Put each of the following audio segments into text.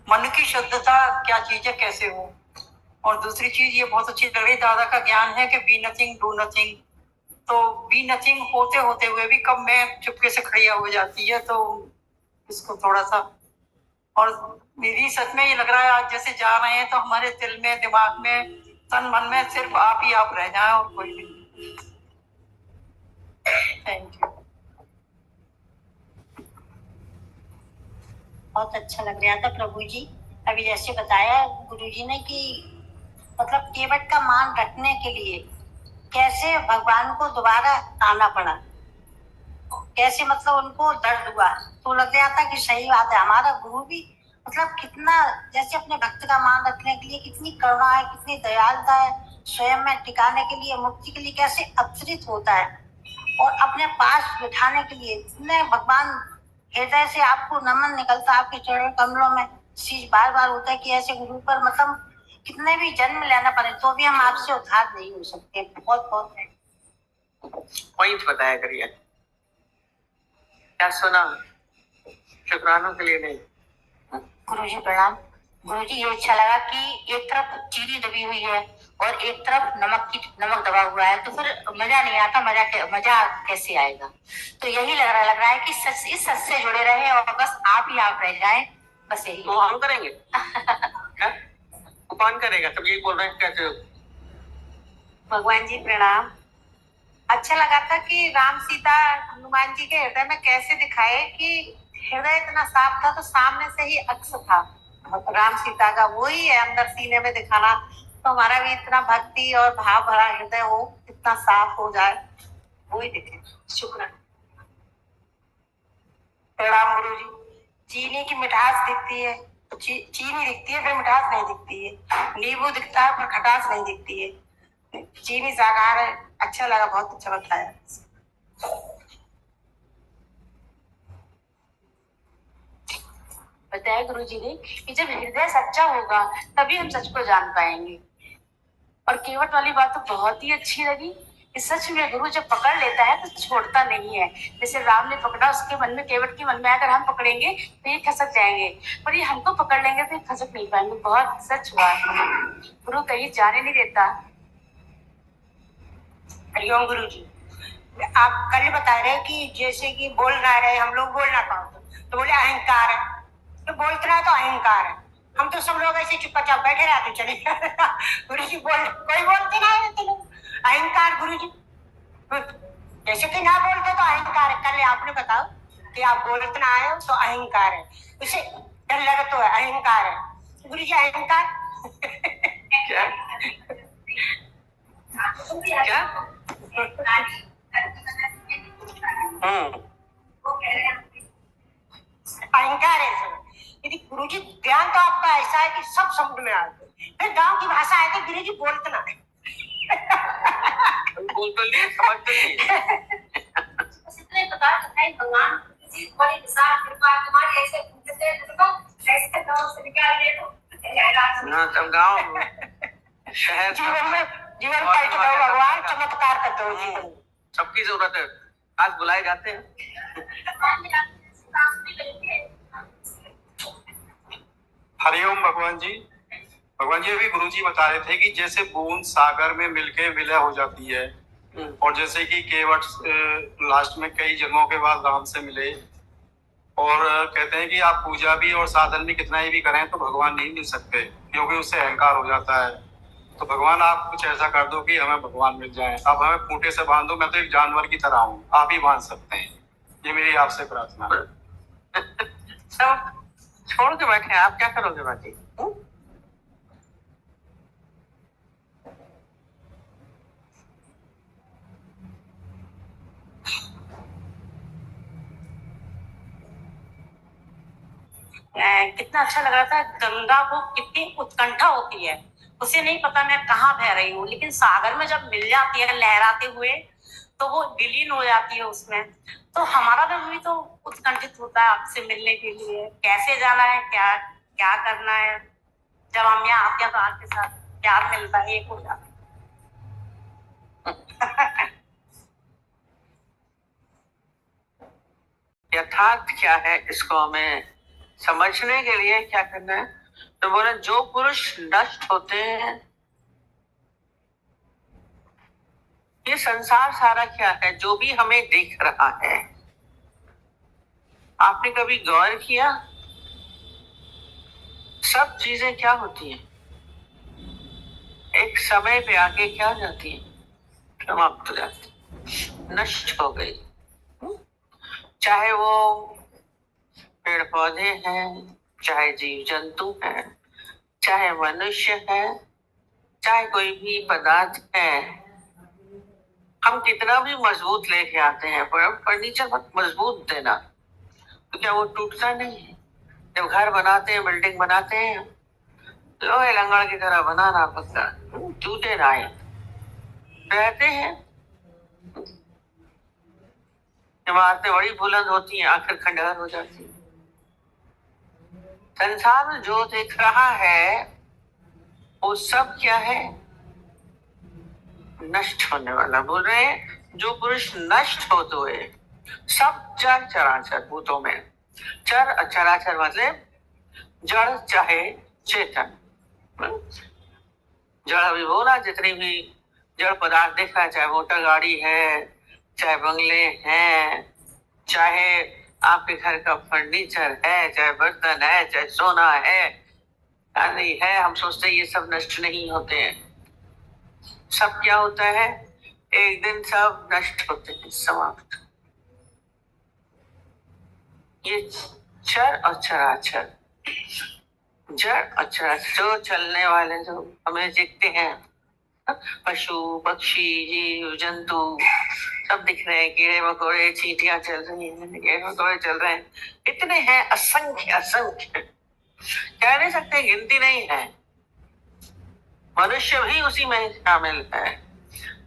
मन की शुद्धता क्या चीज है, कैसे हो। और दूसरी चीज ये बहुत अच्छी लग रही, दादा का ज्ञान है कि बी नथिंग डू नथिंग। तो बी नथिंग होते होते हुए भी कब मैं चुपके से खड़ी हो जाती है, तो इसको थोड़ा सा। और मेरी सच में ये लग रहा है आज जैसे जा रहे हैं तो हमारे दिल में, दिमाग में, तन मन में सिर्फ आप ही आप रह जाए और कोई नहीं। Thank you. बहुत अच्छा लग रहा था प्रभु जी। अभी जैसे बताया गुरु जी ने कि मतलब केवट का मान रखने के लिए कैसे भगवान को दोबारा आना पड़ा, कैसे मतलब उनको दर्द हुआ। तो लग रहा था कि सही बात है, हमारा गुरु भी मतलब कितना जैसे अपने भक्त का मान रखने के लिए कितनी करुणा है, कितनी दयालुता है, स्वयं में टिकाने के लिए, मुक्ति के लिए कैसे अवतरित होता है और अपने पास बिठाने के लिए इतने भगवान हृदय से आपको नमन निकलता, आपके चरण कमलों में शीश बार बार होता है कि ऐसे गुरु पर मतलब कितने भी जन्म लेना पड़े तो भी हम आपसे उद्धार नहीं हो सकते। बहुत बहुत पॉइंट बताया करिए, क्या सुना, शुक्रानों के लिए नहीं। गुरु जी प्रणाम। गुरु जी ये अच्छा लगा कि एक तरफ चीनी दबी हुई है और एक तरफ नमक दबा हुआ है, तो फिर मजा नहीं आता, मजा कैसे आएगा। तो यही लग रहा है कि सच इस सच से जुड़े रहे और बस आप ही आप रह जाए, बस यही। वो हम करेंगे। कौन करेगा, सब यही बोल रहे हैं, कैसे। भगवान जी प्रणाम। अच्छा लगा था कि राम सीता हनुमान जी के हृदय में कैसे दिखाए कि हृदय इतना साफ था तो सामने से ही अक्स था राम सीता का, वही है अंदर सीने में दिखाना। तो हमारा भी इतना भक्ति और भाव भरा हृदय हो, इतना साफ हो जाए, वही दिखे। शुक्र। प्रणाम गुरु जी। चीनी की मिठास दिखती है, चीनी दिखती है फिर मिठास नहीं दिखती है, नींबू दिखता है पर खटास नहीं दिखती है। चीनी साकार है। अच्छा लगा, बहुत अच्छा बताया। बताया गुरु जी ने कि जब हृदय सच्चा होगा तभी हम सच को जान पाएंगे। और केवट वाली बात तो बहुत ही अच्छी लगी कि सच में गुरु जब पकड़ लेता है तो छोड़ता नहीं है। जैसे राम ने पकड़ा, उसके मन में, केवट के मन में अगर हम पकड़ेंगे तो ये खसक जाएंगे, पर ये हमको पकड़ लेंगे तो ये खसक नहीं पाएंगे। बहुत सच हुआ, गुरु कहीं जाने नहीं देता। हरिओम गुरु जी। आप कल बता रहे कि जैसे कि बोल रहे हम लोग बोल ना पाओ तो बोले अहंकार है, तो बोलते रहा तो अहंकार है। हम तो सब लोग ऐसे चुपचाप बैठे रहते चले। गुरु जी कोई बोलते ना है तो अहंकार। गुरु जी जैसे कि ना बोलते तो अहंकार है। कल आपने बताओ कि आप बोलते ना आए तो अहंकार है, उसे डर लगे तो अहंकार है। गुरु जी अहंकार क्या क्या। अहंकार है सब। यदि गुरु जी ज्ञान तो आपका ऐसा है कि सब समझ में आ गए, फिर गांव की भाषा है कि गुरु जी बोलते ना बोल तो लिए, समझ तो लिए। इतने बता है भगवान जी बड़ी विशाल कृपा तुम्हारी, ऐसे ऐसे गांव से निकाल ले तो ना तब गाँव शहर जीवन पलट दो भगवान, चमत्कार कर दो जीवन। सबकी जरूरत है, आज बुलाए जाते हैं। हरिओम भगवान जी। भगवान जी अभी गुरु जी बता रहे थे कि जैसे बूंद सागर में मिलके विलय हो जाती है और जैसे कि केवट लास्ट में कई जन्मों के बाद राम से मिले और कहते हैं कि आप पूजा भी और साधन भी कितना ही भी करें तो भगवान नहीं मिल सकते क्योंकि उससे अहंकार हो जाता है। तो भगवान आप कुछ ऐसा कर दो कि हमें भगवान मिल जाए। आप हमें खूंटे से बांध दो, मैं तो एक जानवर की तरह हूँ, आप ही बांध सकते हैं। ये मेरी आपसे प्रार्थना है। सब छोड़ के बैठे, आप क्या करोगे बाकी। कितना अच्छा लग रहा था। गंगा को कितनी उत्कंठा होती है, उसे नहीं पता मैं कहाँ बह रही हूँ, लेकिन सागर में जब मिल जाती है लहराते हुए तो वो विलीन हो जाती है उसमें। तो हमारा दिल भी तो उत्कंठित होता है आपसे मिलने के लिए, कैसे जाना है, क्या क्या करना है। जब हम यहाँ आते हैं तो आपके साथ प्यार मिलता है, एक हो जाता है। यथार्थ क्या है इसको हमें समझने के लिए क्या करना है, तो बोले जो पुरुष नष्ट होते हैं, ये संसार सारा क्या है, जो भी हमें दिख रहा है, आपने कभी गौर किया सब चीजें क्या होती हैं, एक समय पे आके क्या जाती है, समाप्त हो जाती, नष्ट हो गई। चाहे वो पेड़ पौधे हैं, चाहे जीव जंतु हैं, चाहे मनुष्य है, चाहे कोई भी पदार्थ है, हम कितना भी मजबूत लेके आते हैं, पर फर्नीचर बहुत मजबूत देना, तो क्या वो टूटता नहीं है? जब घर बनाते हैं, बिल्डिंग बनाते हैं, लोहे लंगड़ की तरह बनाना पड़ता, टूटे ना आए, रहते हैं। इमारतें बड़ी बुलंद होती हैं, आखिर खंडहर हो जाती है। संसार में जो दिख रहा है वो सब क्या है, नष्ट होने वाला। बोल रहे हैं जो पुरुष नष्ट होते हुए सब चर चराचर भूतों में, चर चराचर मतलब जड़ चाहे चेतन, जड़ अभी बोला जितनी भी जड़ पदार्थ दिख रहा है, चाहे मोटर गाड़ी है, चाहे बंगले हैं, चाहे आपके घर का फर्नीचर है, चाहे बर्तन है, चाहे सोना है, नहीं है, हम सोचते हैं ये सब नष्ट नहीं होते हैं। सब क्या होता है, एक दिन सब नष्ट होते हैं, समाप्त। ये चर और चराचर, जड़ और चराचर, जो चलने वाले जो हमें दिखते हैं, पशु पक्षी जीव जंतु सब दिख रहे हैं, कीड़े मकोड़े, चींटियां चल रही हैं, कीड़े मकोड़े चल रहे हैं, इतने हैं, असंख्य असंख्य, कह नहीं सकते, गिनती नहीं है। मनुष्य भी उसी में शामिल है,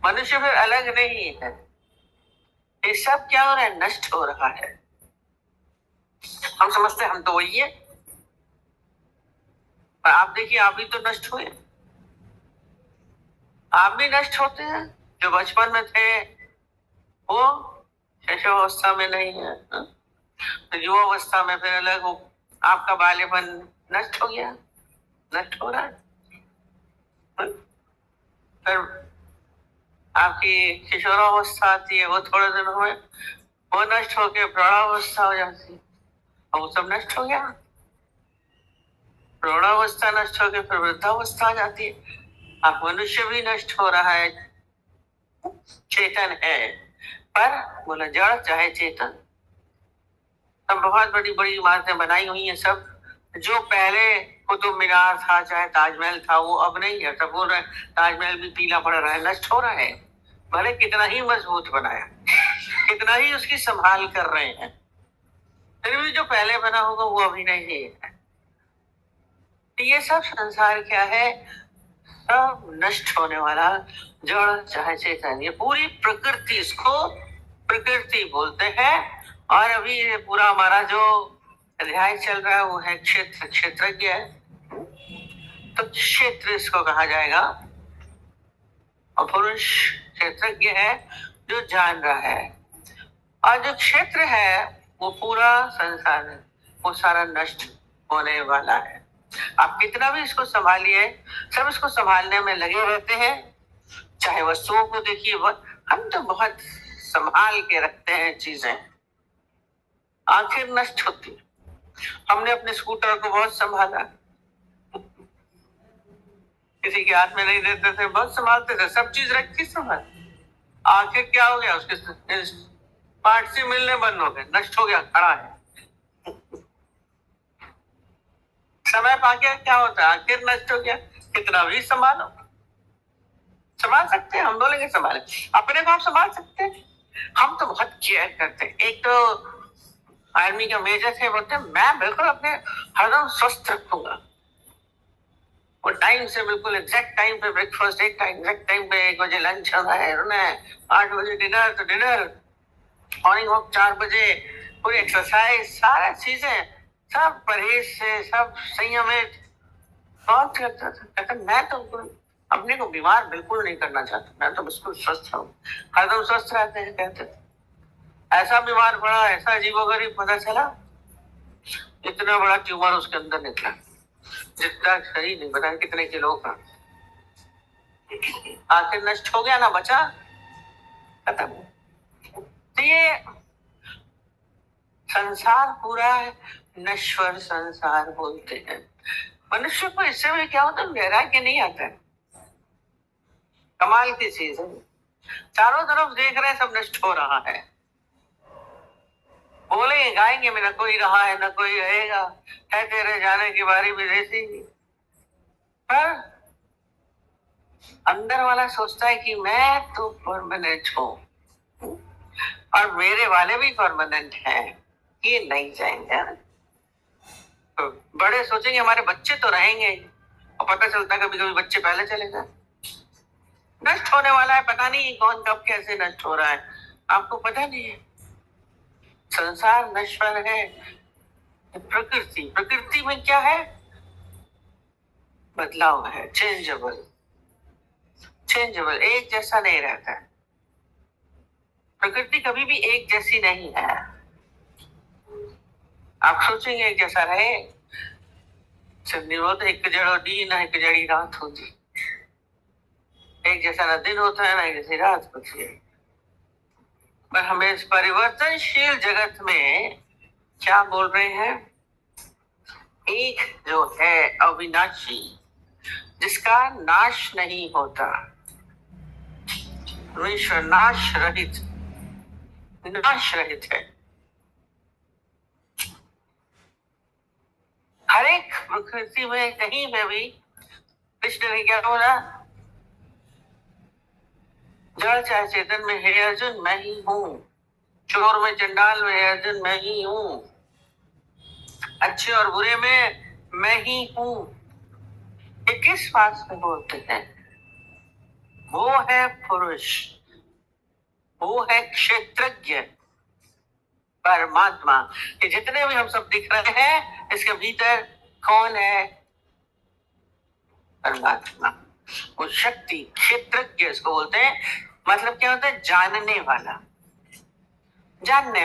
मनुष्य फिर अलग नहीं है। ये सब क्या हो रहा है, नष्ट हो रहा है। हम समझते हैं हम तो वही है, पर आप देखिए आप भी तो नष्ट हुए, आप भी नष्ट होते हैं। जो बचपन में थे वो शैशवावस्था में नहीं है, तो युवावस्था में फिर अलग हो, आपका बाल्यपन नष्ट हो गया, नष्ट हो रहा है। फिर आपकी किशोरावस्था आती है, वो थोड़े दिनों में वो नष्ट होके प्रौढ़ावस्था हो जाती है, और वो सब नष्ट हो गया। प्रौढ़ावस्था नष्ट होके फिर वृद्धावस्था आ जाती है। आप मनुष्य भी नष्ट हो रहा है, चेतन है, पर बोला जड़ चाहे चेतन। सब बहुत बड़ी बड़ी इमारतें बनाई हुई हैं, सब जो पहले कुतुब मीनार था, चाहे ताजमहल था, वो अब नहीं है। सब बोल रहे हैं ताजमहल भी पीला पड़ रहा है, नष्ट हो रहा है। भले कितना ही मजबूत बनाया, कितना ही उसकी संभाल कर रहे हैं, फिर भी जो पहले बना होगा वो अभी नहीं है। तो ये सब संसार क्या है, सब नष्ट होने वाला, जड़ चाहे चेतन, ये पूरी प्रकृति, इसको प्रकृति बोलते हैं। और अभी ये पूरा हमारा जो अध्याय चल रहा है वो है क्षेत्र, क्षेत्रज्ञ है, तो क्षेत्र इसको कहा जाएगा। और पुरुष क्षेत्रज्ञ है जो जान रहा है, और जो क्षेत्र है वो पूरा संसार है, वो सारा नष्ट होने वाला है। आप कितना भी इसको संभालिए, सब इसको संभालने में लगे रहते हैं। चाहे वस्तुओं को देखिए, हम तो बहुत संभाल के रखते हैं चीजें, आखिर नष्ट होती। हमने अपने स्कूटर को बहुत संभाला, किसी के हाथ में नहीं देते थे, बहुत संभालते थे, सब चीज रखी संभाल, आखिर क्या हो गया, उसके पार्ट से मिलने बंद हो गए, नष्ट हो गया, खड़ा है। समय पाके क्या होता है, आखिर नष्ट हो गया। कितना भी संभालो, संभाल सकते हैं, हम बोलेंगे संभाले, अपने को आप संभाल सकते हैं। हम तो बहुत केयर करते हैं। एक तो आर्मी का मेजर थे, बोलते हैं मैं बिल्कुल अपने हरदम स्वस्थ रखूंगा, वो टाइम से बिल्कुल एग्जैक्ट टाइम पे ब्रेकफास्ट, एक टाइम एग्जैक्ट टाइम पे 1 बजे लंच होना है, 8 बजे डिनर, तो डिनर, मॉर्निंग वॉक 4 बजे, पूरी एक्सरसाइज, सारा चीजें सब परहेज से, सब संयमित, बहुत करता था। कहता मैं तो अपने को बीमार बिल्कुल नहीं करना चाहता, मैं तो बिल्कुल स्वस्थ रहूं, हरदम स्वस्थ रहते हैं, कहते थे। ऐसा बीमार पड़ा, ऐसा अजीबोगरीब पता चला, इतना बड़ा ट्यूमर उसके अंदर निकला, जितना शरीर नहीं बना कितने किलो का, आखिर नष्ट हो गया, ना बचा, खत्म। तो ये संसार पूरा नश्वर संसार बोलते हैं। मनुष्य को इससे भी क्या होता है, वैराग्य नहीं आता है। कमाल की चीज है, चारों तरफ देख रहे हैं सब नष्ट हो रहा है, बोलेंगे गाएंगे में न कोई रहा है न कोई रहेगा, है तेरे जाने की बारी विदेशी। पर अंदर वाला सोचता है कि मैं तो परमानेंट हूं और मेरे वाले भी परमानेंट हैं, ये नहीं जाएंगे। तो बड़े सोचेंगे हमारे बच्चे तो रहेंगे, और पता चलता है कभी कभी बच्चे पहले चले जाए। नष्ट होने वाला है, पता नहीं कौन कब कैसे नष्ट हो रहा है, आपको पता नहीं है। संसार नश्वर है। प्रकृति में क्या है, बदलाव है, चेंजेबल, एक जैसा नहीं रहता है। प्रकृति कभी भी एक जैसी नहीं है। आप सोचेंगे एक जैसा रहे, बोलते एक जड़ो दी ना एक जड़ी रात होती, एक जैसा ना दिन होता है ना एक जैसी रात होती है। पर हमें इस परिवर्तनशील जगत में क्या बोल रहे हैं, एक जो है अविनाशी, जिसका नाश नहीं होता, ईश्वर नाश रहित है। हर एक प्रकृति में कहीं में भी कृष्ण ने क्या बोला, जड़ चाहे चेतन में हे अर्जुन मैं ही हूं, चोर में चंडाल में हे अर्जुन मैं ही हूं, अच्छे और बुरे में मैं ही हूं। ये किस बात में बोलते हैं, वो है पुरुष, वो है क्षेत्रज्ञ परमात्मा। ये जितने भी हम सब दिख रहे हैं इसके भीतर कौन है, परमात्मा। वो शक्ति क्षेत्रज्ञ इसको बोलते हैं। मतलब क्या होता है, जानने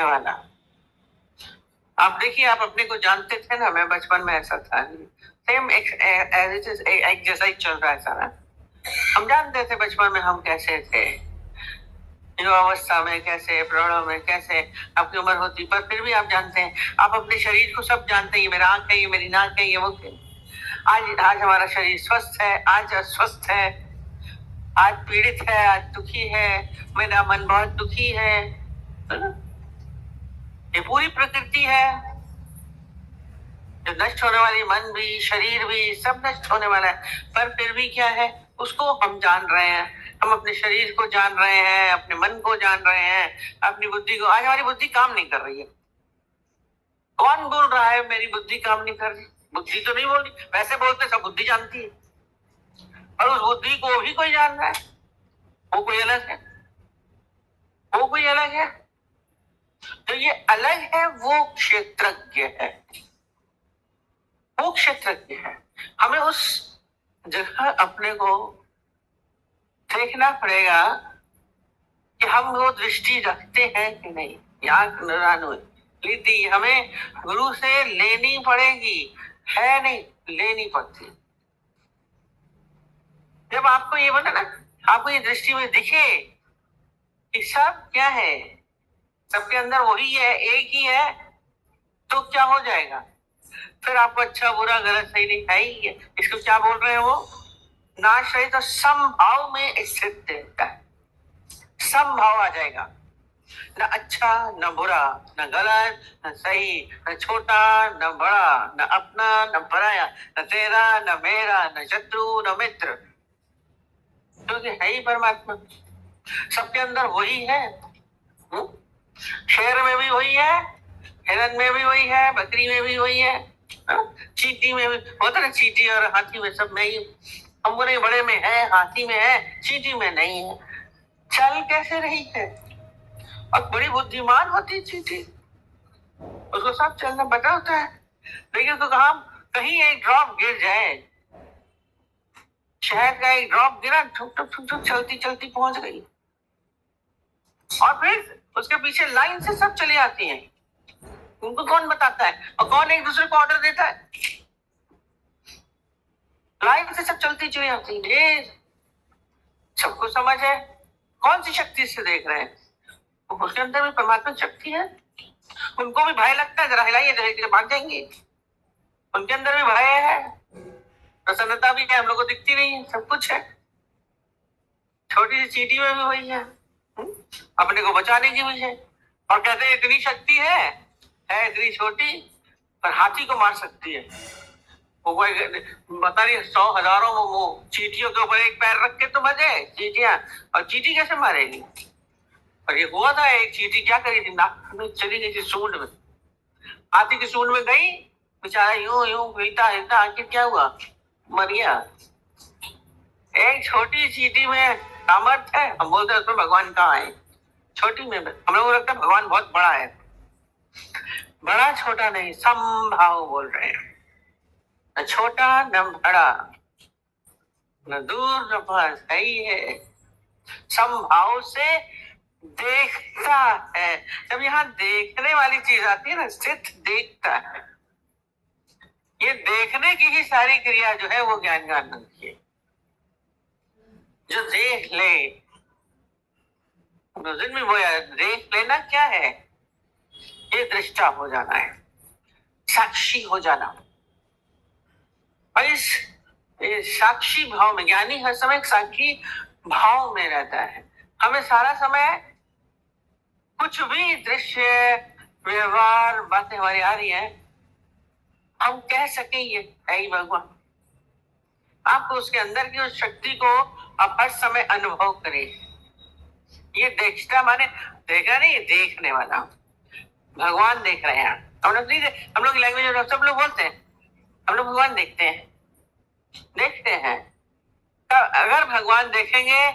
वाला। आप देखिए, आप अपने को जानते थे ना, मैं बचपन में ऐसा था, सेम एक जैसा ही चल रहा है सारा। हम जानते थे बचपन में हम कैसे थे, युवावस्था में कैसे, प्रौढ़ में कैसे, आपकी उम्र होती, पर फिर भी आप जानते हैं, आप अपने शरीर को सब जानते हैं, ये मेरा आंख है, ये मेरी नाक है, ये मुख है। आज हमारा शरीर स्वस्थ है, आज अस्वस्थ है, आज पीड़ित है, आज दुखी है, मेरा मन बहुत दुखी है। ये पूरी प्रकृति है जो नष्ट होने वाली, मन भी शरीर भी सब नष्ट होने वाला है। पर फिर भी क्या है, उसको हम जान रहे हैं, हम अपने शरीर को जान रहे हैं, अपने मन को जान रहे हैं, अपनी बुद्धि को। आज हमारी बुद्धि काम नहीं कर रही है। कौन बोल रहा है मेरी बुद्धि काम नहीं कर रही, बुद्धि तो नहीं बोल रही, वैसे बोलते सब बुद्धि जानती है, और उस बुद्धि को भी कोई जान रहा है, वो कोई अलग है, वो कोई अलग है। तो ये अलग है, वो क्षेत्रज्ञ है, वो क्षेत्रज्ञ है। हमें उस जगह अपने को देखना पड़ेगा कि हम वो दृष्टि रखते हैं कि नहीं। लीति हमें गुरु से लेनी पड़ेगी, है नहीं, लेनी पड़ती। जब आपको ये बना ना, आपको ये दृष्टि में दिखे कि सब क्या है, सबके अंदर वही है, एक ही है, तो क्या हो जाएगा, फिर आपको अच्छा बुरा गलत सही नहीं है ही है। इसको क्या बोल रहे हैं, वो नाश रहित, तो समभाव में स्थित रहता है, समभाव आ जाएगा, न अच्छा न बुरा, न गलत न सही, न छोटा न बड़ा, न अपना न पराया, न तेरा न मेरा, न शत्रु न मित्र, क्योंकि है ही परमात्मा। सबके अंदर वही है। शेर में भी वही है, हिरन में भी वही है, बकरी में भी वही है, चींटी में भी होता है, चींटी और हाथी में सब में ही। हम बोले बड़े में है, हाथी में है, चींटी में नहीं है। चल कैसे रही है, और बड़ी बुद्धिमान होती चींटी, उसको सब चलना पता होता है, लेकिन तो कहीं एक ड्रॉप गिर जाए, शहद का एक ड्रॉप गिरा, ठुक ठुक ठुक ठुक चलती चलती पहुंच गई, और फिर उसके पीछे लाइन से सब चली आती हैं, उनको कौन बताता है और कौन एक दूसरे को ऑर्डर देता है? लाइन से सब चलती चली आती है। ये सबको समझ है। कौन सी शक्ति से देख रहे हैं? उसके अंदर भी परमात्मा शक्ति है। उनको भी भय लगता है, जरा हिलाइए तो भाग जाएंगे। उनके अंदर भी भय है, प्रसन्नता भी है, हम लोग को दिखती नहीं है, सब कुछ है। छोटी सी चींटी में भी वही है, अपने को बचाने की भी है। और कहते हैं इतनी शक्ति है इतनी छोटी, पर हाथी को मार सकती है। वो बता रही 100 हजारों वो चींटियों के ऊपर एक पैर रख के तो मजे चींटियां, और चींटी कैसे मारेगी? और ये हुआ था, एक चींटी क्या करी थी, नाक में चली गई थी सूंड में, हाथी की सूंड में गई, बेचारा यूं यूं हिलता हिलता आखिर क्या हुआ, मर गया। एक छोटी चींटी में सामर्थ है, हम बोलते हैं उसमें भगवान कहाँ है? छोटी में हम लोग को लगता है भगवान बहुत बड़ा है। बड़ा छोटा नहीं, समभाव बोल रहे हैं। न छोटा न बड़ा, न दूर न पास, सही है। समभाव से देखता है। जब यहाँ देखने वाली चीज आती है ना, स्थित देखता है। ये देखने की ही सारी क्रिया जो है वो ज्ञान का आनंद की है। जो देख ले, दिन में वो देख लेना क्या है? ये दृष्टा हो जाना है, साक्षी हो जाना। और इस साक्षी भाव में ज्ञानी हर समय साक्षी भाव में रहता है। हमें सारा समय कुछ भी दृश्य व्यवहार बातें हमारी आ रही है, हम कह सके ये है ही भगवान। आपको उसके अंदर की उस शक्ति को आप हर समय अनुभव करें। ये देखता माने देखा नहीं, देखने वाला भगवान देख रहे हैं। हम लोग नहीं, हम लोग लैंग्वेज में सब लोग बोलते हैं हम लोग भगवान देखते हैं। तो अगर भगवान देखेंगे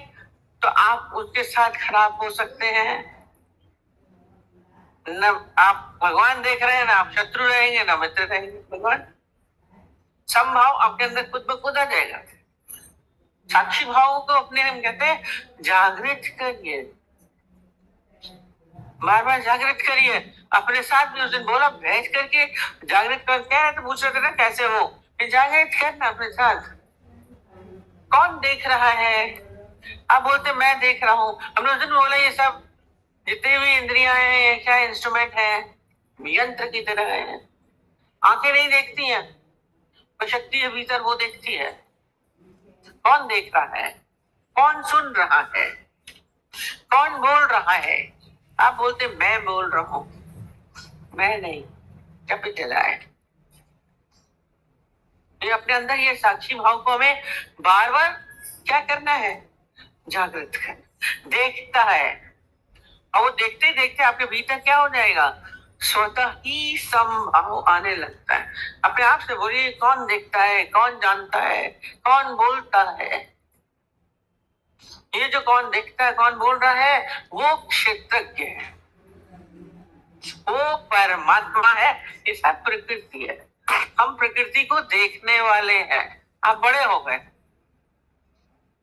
तो आप उसके साथ खराब हो सकते हैं। न आप भगवान देख रहे हैं, ना आप शत्रु रहेंगे, ना मित्र रहेंगे। भगवान समभाव आपके अंदर खुद ब खुद आ जाएगा। साक्षी भाव को अपने हम कहते हैं जागृत करिए, बार बार जागृत करिए। अपने साथ भी उस दिन बोला बैठ करके जागृत कर, कह रहे तो पूछ रहे थे ना कैसे हो, जागृत करना अपने साथ। कौन देख रहा है? आप बोलते मैं देख रहा हूँ। हमने उस दिन बोला ये सब जितने भी इंद्रियां हैं ये क्या इंस्ट्रूमेंट है, यंत्र की तरह है। आंखें नहीं देखती हैं, तो शक्ति है भीतर, वो देखती है। कौन देख रहा है? कौन सुन रहा है? कौन बोल रहा है? आप बोलते मैं बोल रहा हूं, मैं नहीं, कैपिटल है। ये अपने अंदर ये साक्षी भाव को हमें बार बार क्या करना है? जागृत करना। देखता है, और वो देखते देखते आपके भीतर क्या हो जाएगा? स्वतः ही समभाव आने लगता है। अपने आप से बोलिए कौन देखता है, कौन जानता है, कौन बोलता है? ये जो कौन देखता है, कौन बोल रहा है, वो क्षेत्रज्ञ है, वो परमात्मा है। ये सब प्रकृति है। हम प्रकृति को देखने वाले हैं। आप बड़े हो गए,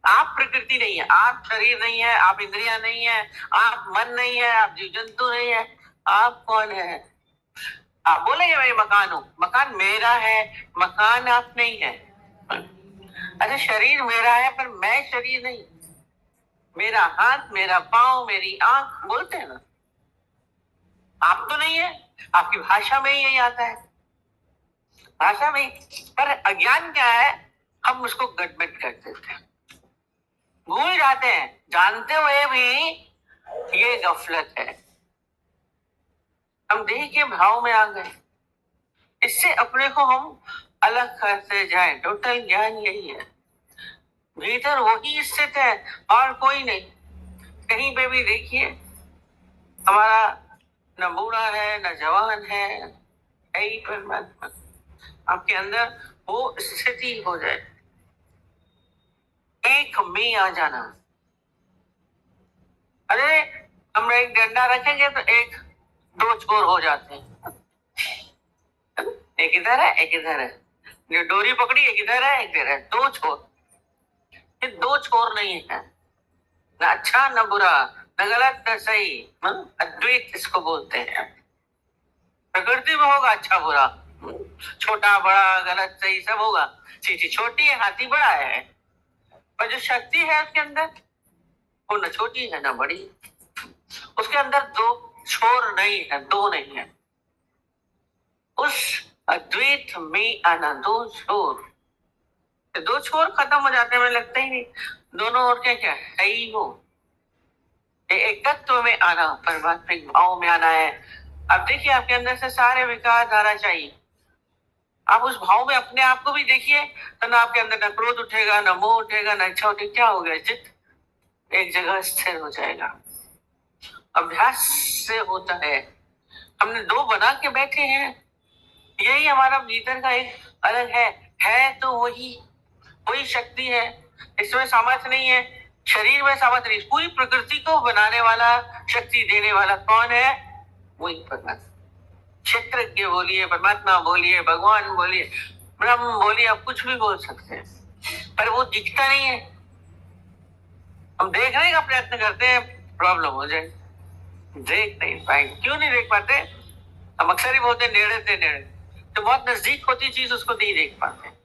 आप प्रकृति नहीं है, आप शरीर नहीं है, आप इंद्रियां नहीं है, आप मन नहीं है, आप जीव जंतु नहीं है। आप कौन है? आप बोलेंगे मैं मकान हूं, मकान मेरा है, मकान आप नहीं है। अच्छा शरीर मेरा है पर मैं शरीर नहीं। मेरा हाथ, मेरा पांव, मेरी आंख, बोलते हैं ना, आप तो नहीं है। आपकी भाषा में ही यही आता है, भाषा में। पर अज्ञान क्या है? हम उसको गड़बड़ कर देते हैं, भूल जाते हैं, जानते हुए भी ये गफलत है। हम देह के भाव में आ गए। इससे अपने को हम अलग करते जाए। टोटल ज्ञान यही है, भीतर वही स्थित है और कोई नहीं। कहीं पे भी देखिए, हमारा न बूढ़ा है न जवान है, यही परमात्मा आपके अंदर वो स्थिति हो जाए, एक में आ जाना। अरे हम एक डंडा रखेंगे तो एक दो छोर हो जाते हैं, एक इधर है एक इधर है। जो डोरी पकड़ी एक इधर है एक इधर है, दो छोर। ये दो छोर नहीं है, न अच्छा न बुरा, न गलत न सही। अद्वैत इसको बोलते हैं। प्रकृति में होगा अच्छा बुरा, छोटा बड़ा गलत सही सब होगा। चींटी छोटी है, हाथी बड़ा है, पर जो शक्ति है उसके अंदर वो न छोटी है न बड़ी। उसके अंदर दो छोर नहीं है, दो नहीं है। उस अद्वैत में आना दो छोर, दो छोर खत्म हो जाते हैं, मुझे लगता ही नहीं। दोनों ओर क्या है ही वो एकत्व में आना, परमात्मिक भाव में आना है। अब देखिए आपके अंदर से सारे विकार धारा चाहिए, आप उस भाव में अपने आप को भी देखिए, तो ना आपके अंदर न क्रोध उठेगा, न मोह उठेगा, न इच्छा उठेगी। क्या हो गया? चित्त एक जगह स्थिर हो जाएगा। अभ्यास से होता है। हमने दो बना के बैठे हैं, यही हमारा भीतर का एक अलग है तो वही शक्ति है। इसमें सामर्थ्य नहीं है, शरीर में सामर्थ्य नहीं। पूरी प्रकृति को बनाने वाला, शक्ति देने वाला कौन है? वही परमात्मा। क्षेत्रज्ञ बोलिए, परमात्मा बोलिए, भगवान बोलिए, ब्रह्म बोलिए, आप कुछ भी बोल सकते हैं, पर वो दिखता नहीं है। हम देखने का प्रयत्न करते हैं, प्रॉब्लम हो जाए, देख नहीं पाएंगे। क्यों नहीं देख पाते? हम अक्सर ही बोलते नेड़े थे नेड़े, तो बहुत नजदीक होती चीज उसको नहीं देख पाते।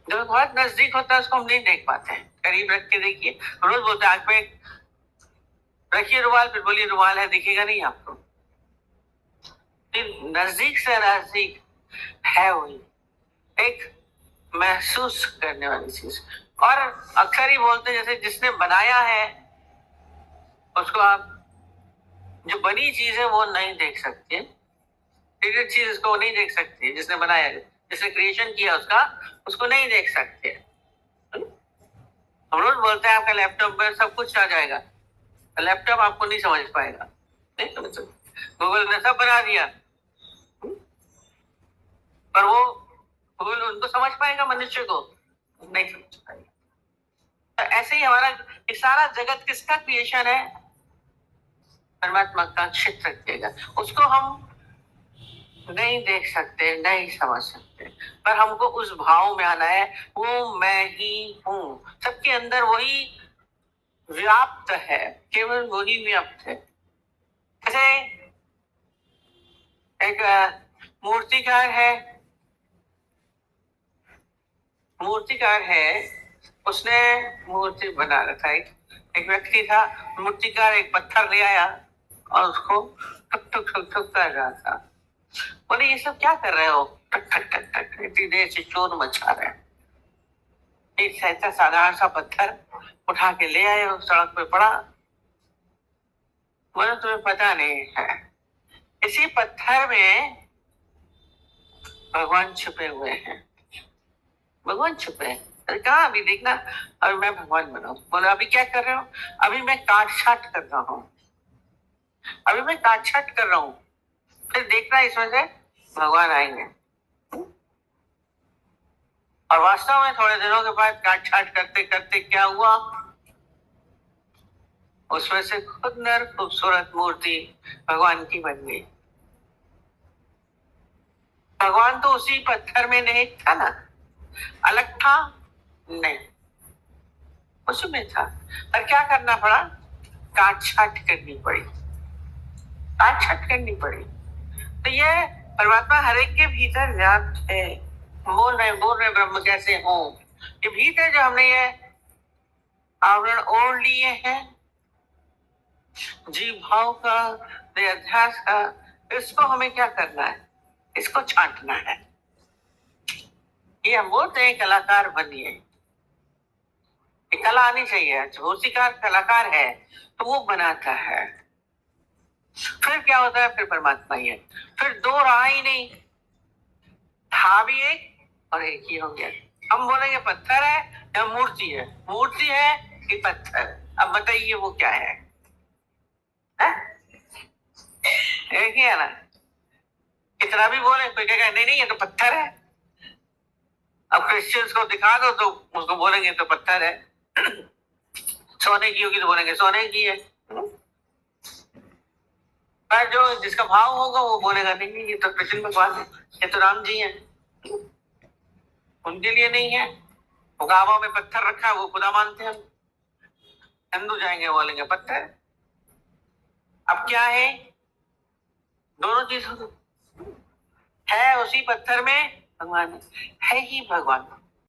जब बहुत नजदीक होता है उसको हम नहीं देख पाते हैं। करीब रख के देखिए, रोज बोलते हैं आंख में रखिए रुमाल, फिर बोलिए रुमाल है, दिखेगा नहीं आपको। नजदीक से नजदीक है वही एक महसूस करने वाली चीज। और अक्सर ही बोलते जैसे जिसने बनाया है उसको आप, जो बनी चीज है वो नहीं देख सकते, क्रिएटेड चीज उसको नहीं देख सकती, जिसने बनाया है, जिसने क्रिएशन किया उसको नहीं देख सकते। हम रोज बोलते हैं आपका लैपटॉप में सब कुछ आ जाएगा, लैपटॉप आपको नहीं समझ पाएगा, नहीं समझ सकते। गूगल ने सब बना दिया, पर वो गूगल उनको समझ पाएगा? मनुष्य को नहीं समझ पाएगा। तो ऐसे ही हमारा सारा जगत किसका क्रिएशन है? परमात्मा का क्षेत्र का। उसको हम नहीं देख सकते, नहीं समझ सकते, पर हमको उस भाव में आना है, वो मैं ही हूं। सबके अंदर वही व्याप्त है, केवल वही व्याप्त है। जैसे एक मूर्तिकार है, उसने मूर्ति बना रखा। एक व्यक्ति था मूर्तिकार, एक पत्थर ले आया और उसको ठुक ठुक ठुक ठुक कर रहा था। बोले ये सब क्या कर रहे हो? टक टक टक टक इतनी देर से शोर मचा रहे हैं। एक ऐसा साधारण सा पत्थर उठा के ले आए, सड़क पे पड़ा। बोले तुम्हें पता नहीं है, इसी पत्थर में भगवान छुपे हुए हैं। भगवान छुपे हैं? अरे कहाँ? अभी देखना, अभी मैं भगवान बनाऊं। बोले अभी क्या कर रहे हो? अभी मैं काट छाट कर रहा हूँ, अभी मैं काट छाट कर रहा हूँ, फिर देखना इसमें से भगवान आएंगे। और वास्तव में थोड़े दिनों के बाद काट छाट करते करते क्या हुआ? उसमें से खुद नर खूबसूरत मूर्ति भगवान की बन गई। भगवान तो उसी पत्थर में नहीं था ना, अलग था नहीं, उसमें था। पर क्या करना पड़ा? काट छाट करनी पड़ी, काट छाट करनी पड़ी। तो ये परमात्मा हर एक के भीतर व्याप्त है। बोल रहे ब्रह्म कैसे हो, ये भीतर जो हमने ये आवरण ओढ़ लिए हैं जीव भाव का, अध्यास का, इसको हमें क्या करना है? इसको छांटना है। ये हम बोलते हैं कलाकार बनिए, कला आनी चाहिए। मूर्तिकार कलाकार है तो वो बनाता है, फिर क्या होता है? फिर परमात्मा ही है। फिर दो रहा ही नहीं, था भी एक और एक ही हो गया। हम बोलेंगे पत्थर है या मूर्ति है, मूर्ति है कि पत्थर? अब बताइए वो क्या है? एक ही है ना। कितना भी बोले कोई कहेगा नहीं नहीं ये तो पत्थर है। अब क्रिश्चियंस को दिखा दो तो उसको बोलेंगे तो पत्थर है। सोने की होगी तो बोलेंगे सोने की है। पर जो जिसका भाव होगा वो बोलेगा नहीं नहीं ये तो कृष्ण भगवान है, ये तो राम जी है। उनके लिए नहीं है। वो गाँव में पत्थर रखा है, वो खुदा मानते हैं। हिंदू जाएंगे बोलेंगे पत्थर। अब क्या है? दोनों चीज है उसी पत्थर में, भगवान है ही भगवान।